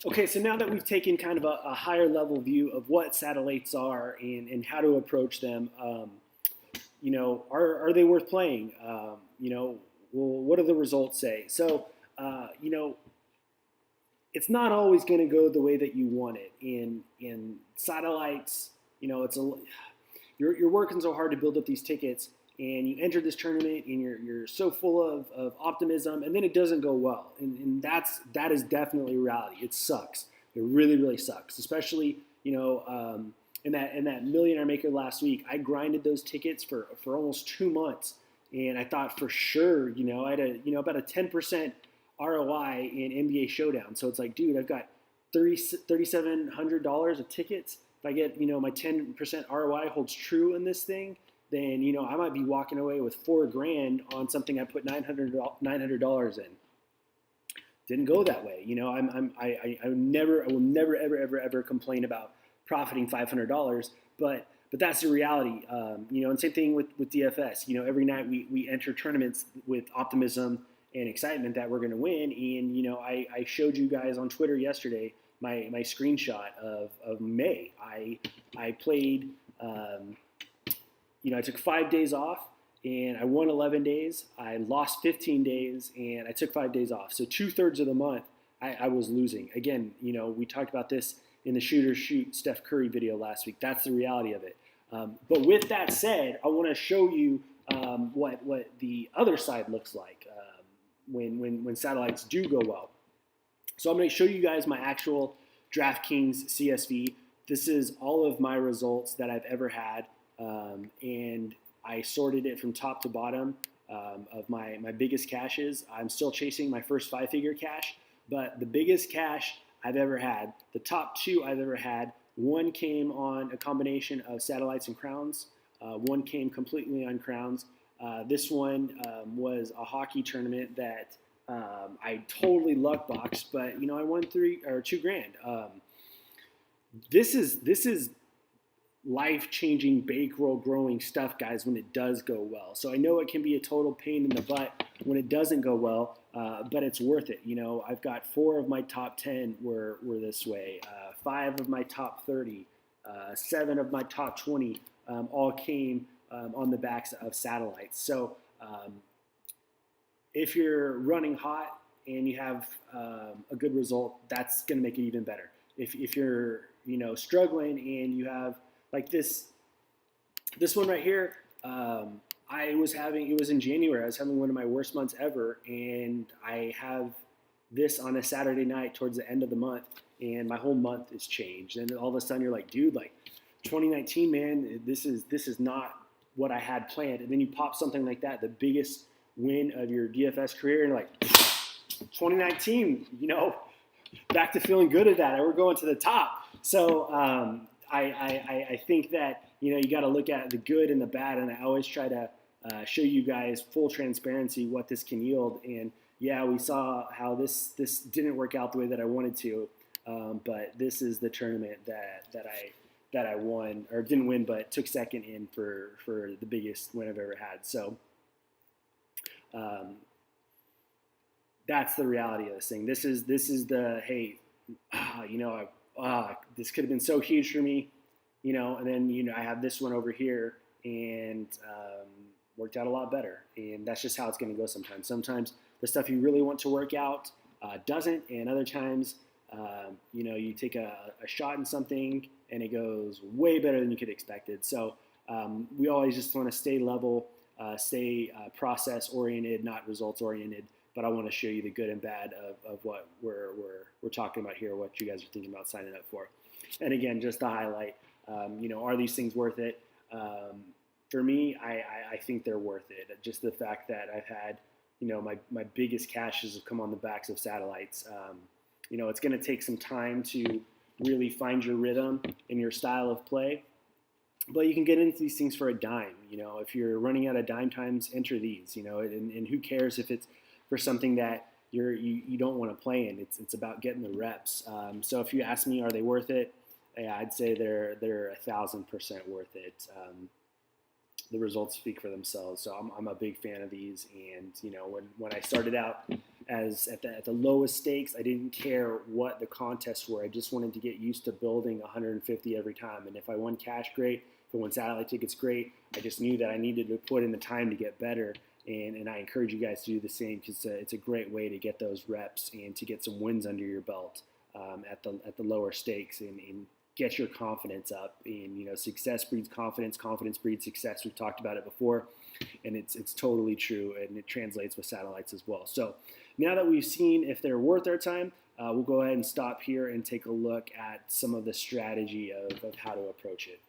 Okay, so now that we've taken kind of a higher level view of what satellites are and how to approach them, are they worth playing? Well, what do the results say? So, it's not always going to go the way that you want it. In satellites, it's you're working so hard to build up these tickets, and you enter this tournament, and you're so full of optimism, and then it doesn't go well, and that is definitely reality. It sucks. It really really sucks, especially in that millionaire maker last week. I grinded those tickets for almost 2 months, and I thought for sure, I had about a 10% ROI in NBA Showdown. So it's like, dude, I've got $3,700 of tickets. If I get, my 10% ROI holds true in this thing, then, I might be walking away with $4,000 on something I put $900 in. Didn't go that way. I will never, ever, ever, ever complain about profiting $500, but that's the reality. And same thing with DFS. Every night we enter tournaments with optimism and excitement that we're going to win. And I showed you guys on Twitter yesterday my screenshot of May. I played. I took 5 days off and I won 11 days. I lost 15 days and I took 5 days off. So 2/3 of the month I was losing. Again, we talked about this in the Shooters Shoot Steph Curry video last week. That's the reality of it. But with that said, I want to show you what the other side looks like when satellites do go well. So I'm going to show you guys my actual DraftKings CSV. This is all of my results that I've ever had, and I sorted it from top to bottom of my biggest cashes. I'm still chasing my first 5-figure cash, but the biggest cash I've ever had, the top two I've ever had, one came on a combination of satellites and crowns. One came completely on crowns. This one was a hockey tournament that I totally luck boxed, but I won $2,000. This is life-changing bankroll growing stuff, guys, when it does go well. So I know it can be a total pain in the butt when it doesn't go well, but it's worth it. I've got 4 of my top 10 were this way, 5 of my top 30, 7 of my top 20 all came on the backs of satellites. So if you're running hot and you have a good result, that's going to make it even better. If you're struggling and you have like this one right here, it was in January. I was having one of my worst months ever, and I have this on a Saturday night towards the end of the month, and my whole month is changed. And all of a sudden, you're like, dude, like 2019, man, this is not what I had planned. And then you pop something like that, the biggest win of your DFS career, and like 2019, back to feeling good at that. We're going to the top. So I think that you got to look at the good and the bad, and I always try to show you guys full transparency what this can yield. And yeah, we saw how this didn't work out the way that I wanted to, but this is the tournament that I won, or didn't win, but took second in for the biggest win I've ever had. So that's the reality of this thing. This is the hey, this could have been so huge for me, and then I have this one over here, and worked out a lot better. And that's just how it's going to go sometimes. Sometimes the stuff you really want to work out doesn't, and other times, you take a shot in something and it goes way better than you could expected. So we always just want to stay level, stay process oriented, not results oriented. But I want to show you the good and bad of what we're talking about here, what you guys are thinking about signing up for. And again, just to highlight, are these things worth it? For me, I think they're worth it. Just the fact that I've had, my biggest cashes have come on the backs of satellites. It's going to take some time to really find your rhythm and your style of play. But you can get into these things for a dime. If you're running out of dime times, enter these. And who cares if it's for something that you don't want to play in. It's about getting the reps. So if you ask me, are they worth it? Yeah, I'd say they're 1,000% worth it. the results speak for themselves. So I'm a big fan of these. And when I started out as at the lowest stakes, I didn't care what the contests were. I just wanted to get used to building 150 every time. And if I won cash, great. If I won satellite tickets, great. I just knew that I needed to put in the time to get better. And I encourage you guys to do the same, because it's a great way to get those reps and to get some wins under your belt at the lower stakes, and get your confidence up. And success breeds confidence. Confidence breeds success. We've talked about it before, and it's totally true, and it translates with satellites as well. So now that we've seen if they're worth our time, we'll go ahead and stop here and take a look at some of the strategy of how to approach it.